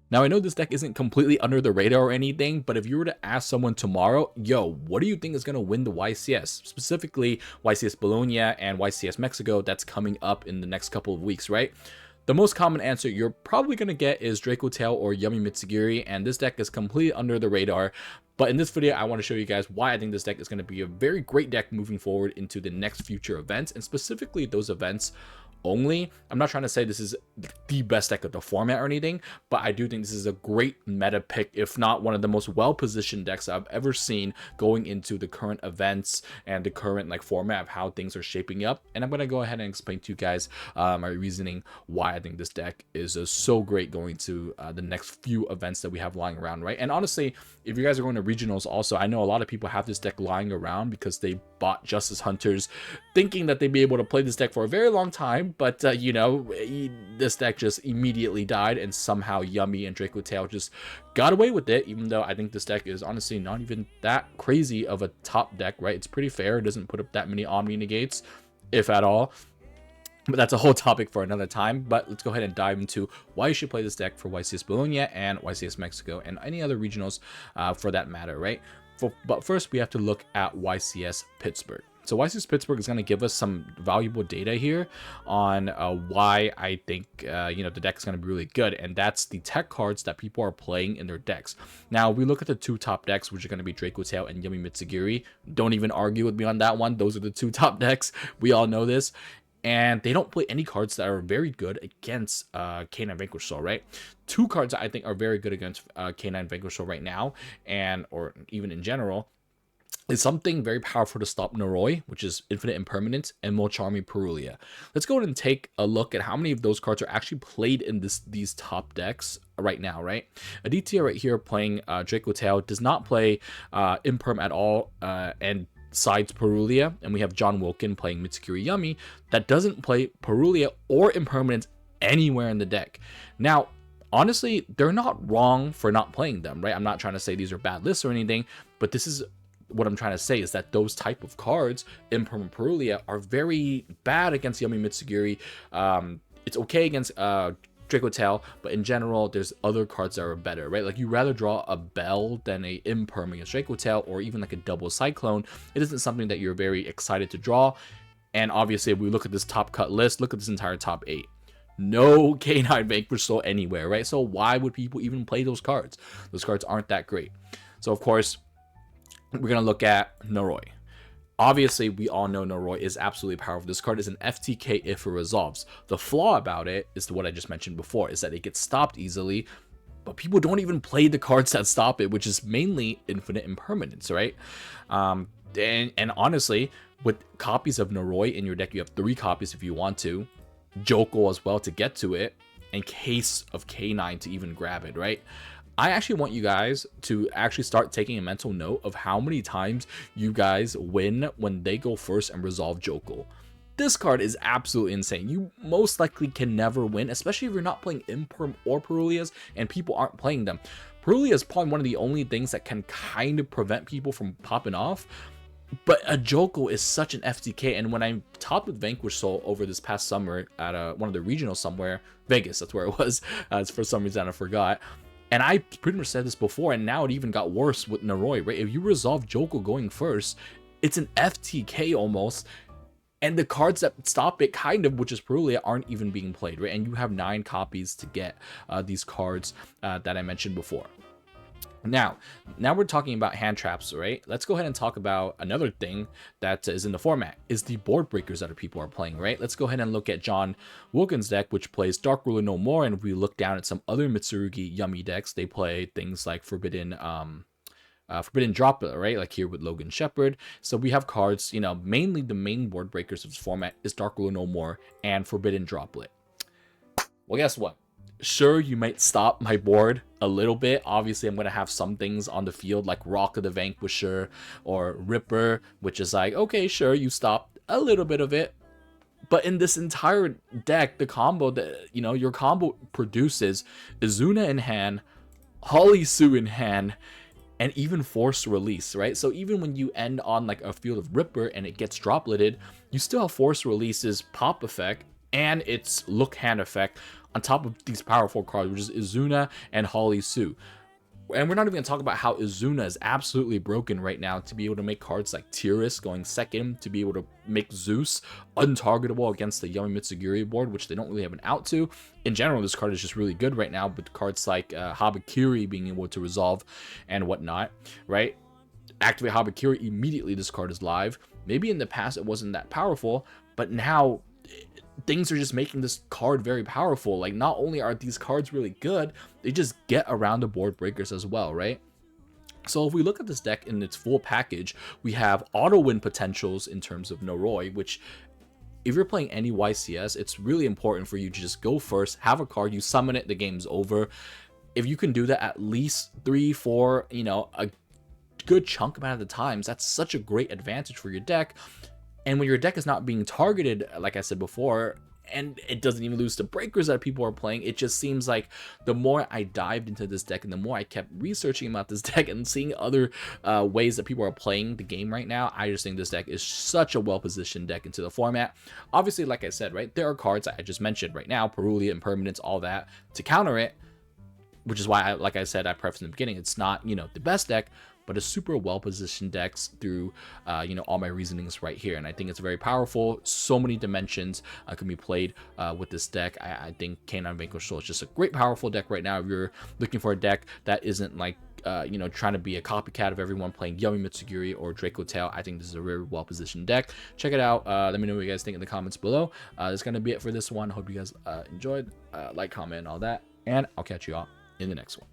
Now, I know this deck isn't completely under the radar or anything, but if you were to ask someone tomorrow, yo, what do you think is going to win the YCS? Specifically, YCS Bologna and YCS Mexico that's coming up in the next couple of weeks, right? The most common answer you're probably going to get is Draco Tail or Yummy Mitsugiri, and this deck is completely under the radar. But in this video, I want to show you guys why I think this deck is going to be a very great deck moving forward into the next future events, and specifically those events only. I'm not trying to say this is the best deck of the format or anything, but I do think this is a great meta pick, if not one of the most well-positioned decks I've ever seen going into the current events and the current format of how things are shaping up. And I'm going to go ahead and explain to you guys my reasoning why I think this deck is so great going to the next few events that we have lying around, right? And honestly, if you guys are going to regionals also, I know a lot of people have this deck lying around because they bought Justice Hunters thinking that they'd be able to play this deck for a very long time, but you know, this deck just immediately died, and somehow Yummy and Draco Tail just got away with it, even though I think this deck is honestly not even that crazy of a top deck, right? It's pretty fair. It doesn't put up that many Omni Negates, if at all. But that's a whole topic for another time. But let's go ahead and dive into why you should play this deck for YCS Bologna and YCS Mexico and any other regionals for that matter, right? But first, we have to look at YCS Pittsburgh. So YCS Pittsburgh is going to give us some valuable data here on why I think the deck is going to be really good, and that's the tech cards that people are playing in their decks. Now, we look at the two top decks, which are going to be Draco Tail and Yummy Mitsugiri. Don't even argue with me on that one. Those are the two top decks. We all know this. And they don't play any cards that are very good against K9 Vanquish Soul, right? Two cards I think are very good against K9 Vanquish Soul right now, or even in general, is something very powerful to stop Noroi, which is Infinite Impermanence, and Molcharmi Perulia. Let's go ahead and take a look at how many of those cards are actually played in these top decks right now, right? Aditya right here playing Draco Tail does not play Imperm at all, and sides Perulia, and we have John Wilkin playing Mitsukiri Yummy that doesn't play Perulia or Impermanence anywhere in the deck. Now, honestly, they're not wrong for not playing them, right? I'm not trying to say these are bad lists or anything, but this is what I'm trying to say is that those type of cards, Imperm and Perulia, are very bad against Yummy Mitsugiri. It's okay against Draco Tail, but in general, there's other cards that are better, right? Like, you rather draw a Bell than a Imperm against Draco Tail, or even like a double Cyclone. It isn't something that you're very excited to draw. And obviously, if we look at this top cut list, look at this entire top 8. No K9 Vanquish Soul anywhere, right? So why would people even play those cards? Those cards aren't that great. So of course, we're going to look at Noroi. Obviously, we all know Noroi is absolutely powerful. This card is an FTK if it resolves. The flaw about it is what I just mentioned before, is that it gets stopped easily, but people don't even play the cards that stop it, which is mainly Infinite Impermanence, right? And honestly, with copies of Noroi in your deck, you have 3 copies if you want to. Jokul as well to get to it, in case of K9 to even grab it, right? I actually want you guys to actually start taking a mental note of how many times you guys win when they go first and resolve Jokul. This card is absolutely insane. You most likely can never win, especially if you're not playing Imperm or Perulias and people aren't playing them. Perulia is probably one of the only things that can kind of prevent people from popping off. But a Jokul is such an FTK, and when I topped with Vanquish Soul over this past summer at one of the regionals somewhere, Vegas, that's where it was, for some reason I forgot. And I pretty much said this before, and now it even got worse with Noroi, right? If you resolve Jokul going first, it's an FTK almost. And the cards that stop it, kind of, which is Perulia, aren't even being played, right? And you have 9 copies to get these cards that I mentioned before. Now we're talking about hand traps, right? Let's go ahead and talk about another thing that is in the format, is the board breakers that people are playing, right? Let's go ahead and look at John Wilkin's deck, which plays Dark Ruler No More, and if we look down at some other Mitsurugi Yummy decks, they play things like Forbidden Droplet, right? Like here with Logan Shepherd. So we have cards, mainly the main board breakers of this format is Dark Ruler No More and Forbidden Droplet. Well, guess what? Sure, you might stop my board a little bit. Obviously, I'm going to have some things on the field like Rock of the Vanquisher or Ripper, which is like, okay, sure, you stopped a little bit of it. But in this entire deck, the combo that, your combo produces Izuna in hand, Holly Sue in hand, and even Force Release, right? So even when you end on like a field of Ripper and it gets dropleted, you still have Force Release's pop effect and its look hand effect on top of these powerful cards, which is Izuna and Holly Sue. And we're not even going to talk about how Izuna is absolutely broken right now to be able to make cards like Tiras going second, to be able to make Zeus untargetable against the Yami Mitsugiri board, which they don't really have an out to. In general, this card is just really good right now, but cards like Habakiri being able to resolve and whatnot, right? Activate Habakiri, immediately this card is live. Maybe in the past it wasn't that powerful, but now things are just making this card very powerful. Like, not only are these cards really good, they just get around the board breakers as well, right? So if we look at this deck in its full package, we have auto win potentials in terms of Noroi, which if you're playing any YCS, it's really important for you to just go first, have a card, you summon it, the game's over. If you can do that at least 3, 4, you know, a good chunk amount of the times, that's such a great advantage for your deck. And when your deck is not being targeted, like I said before, and it doesn't even lose to breakers that people are playing, it just seems like the more I dived into this deck and the more I kept researching about this deck and seeing other ways that people are playing the game right now, I just think this deck is such a well-positioned deck into the format. Obviously, like I said, right, there are cards I just mentioned right now, Perulia, Impermanence, all that, to counter it, which is why, like I said, I prefaced in the beginning, it's not, you know, the best deck, but a super well-positioned decks through, you know, all my reasonings right here. And I think it's very powerful. So many dimensions can be played with this deck. I think K9 Vanquish Soul is just a great, powerful deck right now. If you're looking for a deck that isn't like, you know, trying to be a copycat of everyone playing Yami Mitsugiri or Draco Tail, I think this is a very well-positioned deck. Check it out. Let me know what you guys think in the comments below. That's going to be it for this one. Hope you guys enjoyed. Like, comment, and all that. And I'll catch you all in the next one.